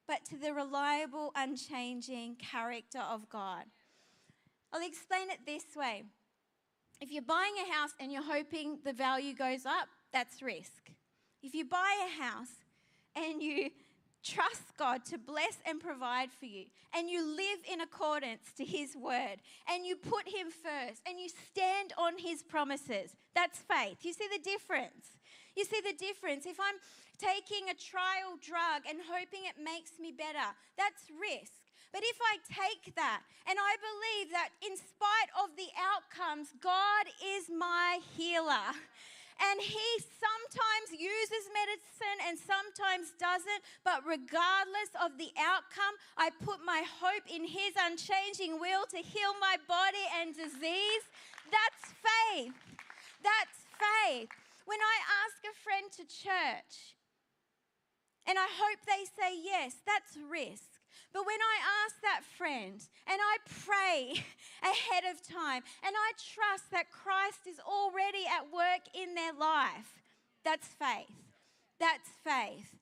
but to the reliable, unchanging character of God. I'll explain it this way. If you're buying a house and you're hoping the value goes up, that's risk. If you buy a house and you trust God to bless and provide for you, and you live in accordance to His word, and you put Him first, and you stand on His promises, that's faith. You see the difference? You see the difference? If I'm taking a trial drug and hoping it makes me better, that's risk. But if I take that and I believe that in spite of the outcomes, God is my healer. And He sometimes uses medicine and sometimes doesn't. But regardless of the outcome, I put my hope in His unchanging will to heal my body and disease. That's faith. That's faith. When I ask a friend to church and I hope they say yes, that's risk. But when I ask that friend and I pray ahead of time and I trust that Christ is already at work in their life, that's faith. That's faith.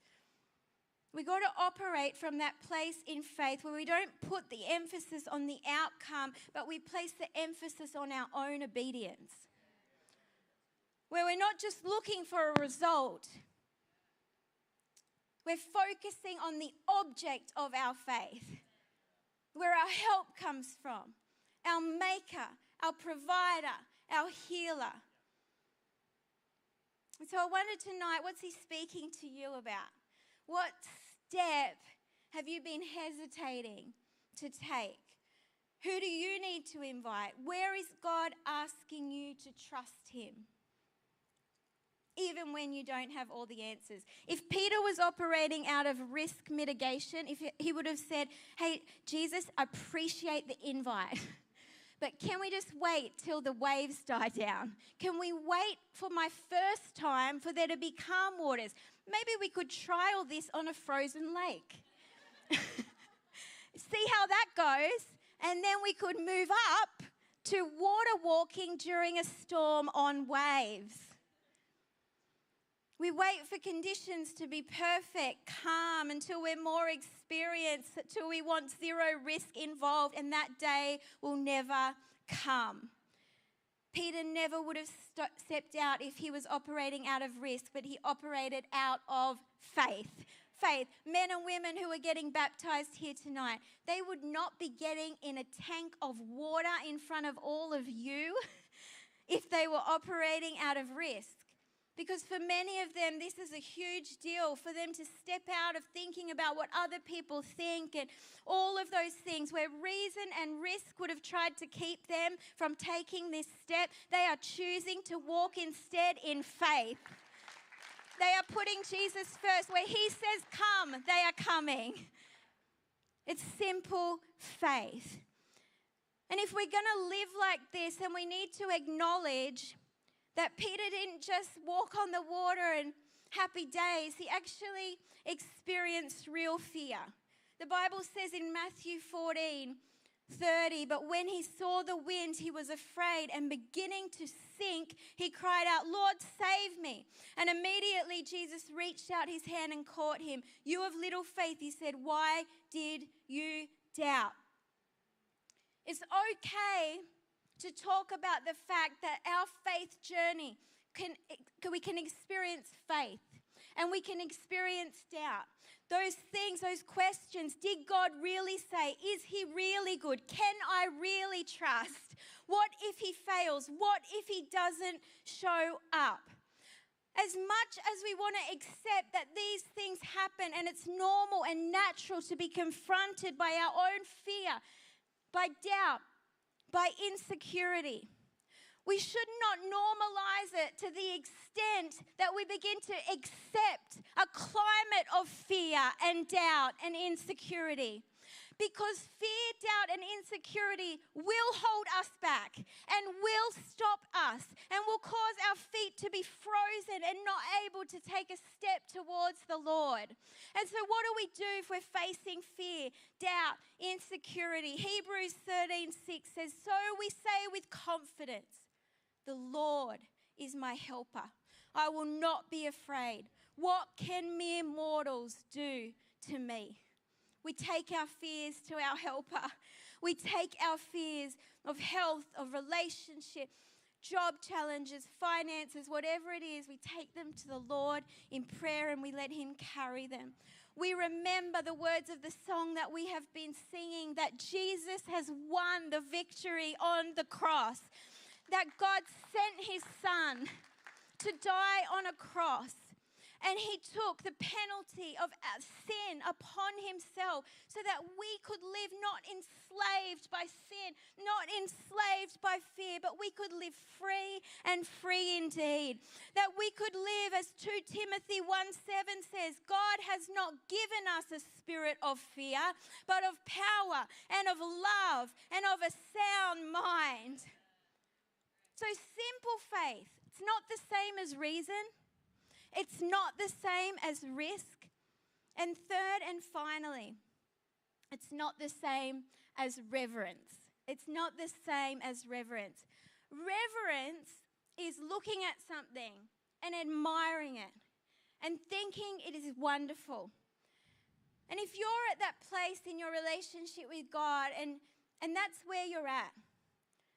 We got to operate from that place in faith where we don't put the emphasis on the outcome, but we place the emphasis on our own obedience. Where we're not just looking for a result, we're focusing on the object of our faith, where our help comes from, our maker, our provider, our healer. And so I wonder tonight, what's He speaking to you about? What step have you been hesitating to take? Who do you need to invite? Where is God asking you to trust Him? Even when you don't have all the answers. If Peter was operating out of risk mitigation, if he would have said, hey, Jesus, I appreciate the invite, but can we just wait till the waves die down? Can we wait for my first time for there to be calm waters? Maybe we could trial this on a frozen lake. See how that goes, and then we could move up to water walking during a storm on waves. We wait for conditions to be perfect, calm, until we're more experienced, until we want zero risk involved, and that day will never come. Peter never would have stepped out if he was operating out of risk, but he operated out of faith. Faith. Men and women who are getting baptized here tonight, they would not be getting in a tank of water in front of all of you if they were operating out of risk. Because for many of them, this is a huge deal for them to step out of thinking about what other people think and all of those things where reason and risk would have tried to keep them from taking this step. They are choosing to walk instead in faith. They are putting Jesus first. Where He says come, they are coming. It's simple faith. And if we're going to live like this, then we need to acknowledge that Peter didn't just walk on the water and happy days. He actually experienced real fear. The Bible says in Matthew 14:30, but when he saw the wind, he was afraid, and beginning to sink, he cried out, Lord, save me. And immediately Jesus reached out His hand and caught him. You of little faith, He said, why did you doubt? It's okay to talk about the fact that our faith journey, we can experience faith and we can experience doubt. Those things, those questions, did God really say? Is He really good? Can I really trust? What if He fails? What if He doesn't show up? As much as we want to accept that these things happen and it's normal and natural to be confronted by our own fear, by doubt, by insecurity, we should not normalize it to the extent that we begin to accept a climate of fear and doubt and insecurity. Because fear, doubt, and insecurity will hold us back and will stop us and will cause our feet to be frozen and not able to take a step towards the Lord. And so what do we do if we're facing fear, doubt, insecurity? Hebrews 13:6 says, so we say with confidence, the Lord is my helper. I will not be afraid. What can mere mortals do to me? We take our fears to our helper. We take our fears of health, of relationship, job challenges, finances, whatever it is, we take them to the Lord in prayer and we let him carry them. We remember the words of the song that we have been singing, that Jesus has won the victory on the cross, that God sent his son to die on a cross. And he took the penalty of sin upon himself so that we could live not enslaved by sin, not enslaved by fear, but we could live free and free indeed. That we could live, as 2 Timothy 1:7 says, God has not given us a spirit of fear, but of power and of love and of a sound mind. So simple faith, it's not the same as reason. It's not the same as risk. And third and finally, it's not the same as reverence. It's not the same as reverence. Reverence is looking at something and admiring it and thinking it is wonderful. And if you're at that place in your relationship with God and that's where you're at,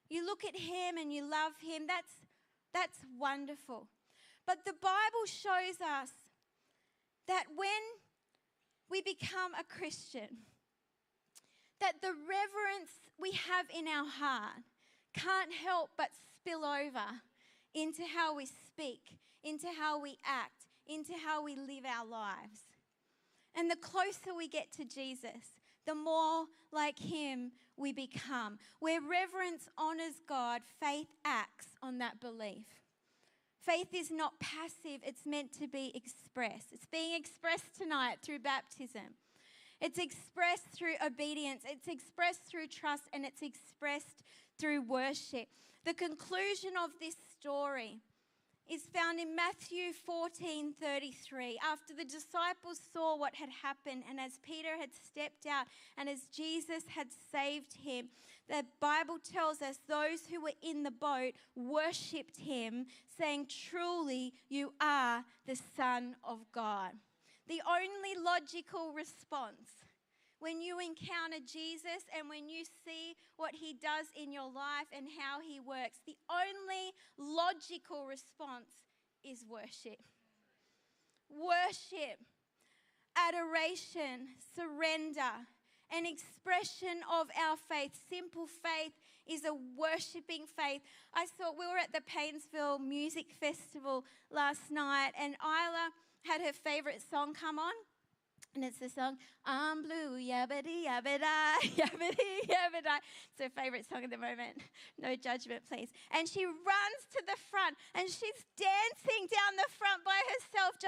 you look at him and you love him, that's wonderful. But the Bible shows us that when we become a Christian, that the reverence we have in our heart can't help but spill over into how we speak, into how we act, into how we live our lives. And the closer we get to Jesus, the more like him we become. Where reverence honors God, faith acts on that belief. Faith is not passive, it's meant to be expressed. It's being expressed tonight through baptism. It's expressed through obedience, it's expressed through trust, and it's expressed through worship. The conclusion of this story is found in Matthew 14:33. After the disciples saw what had happened, and as Peter had stepped out, and as Jesus had saved him, the Bible tells us those who were in the boat worshipped him, saying, "Truly you are the Son of God." The only logical response when you encounter Jesus and when you see what he does in your life and how he works, the only logical response is worship. Worship, adoration, surrender, an expression of our faith. Simple faith is a worshiping faith. We were at the Painesville Music Festival last night, and Isla had her favorite song come on. And it's the song, "I'm blue, yabbity, yabbida, yabbity, yabbida." It's her favourite song at the moment. No judgment, please. And she runs to the front and she's dancing down the front by herself,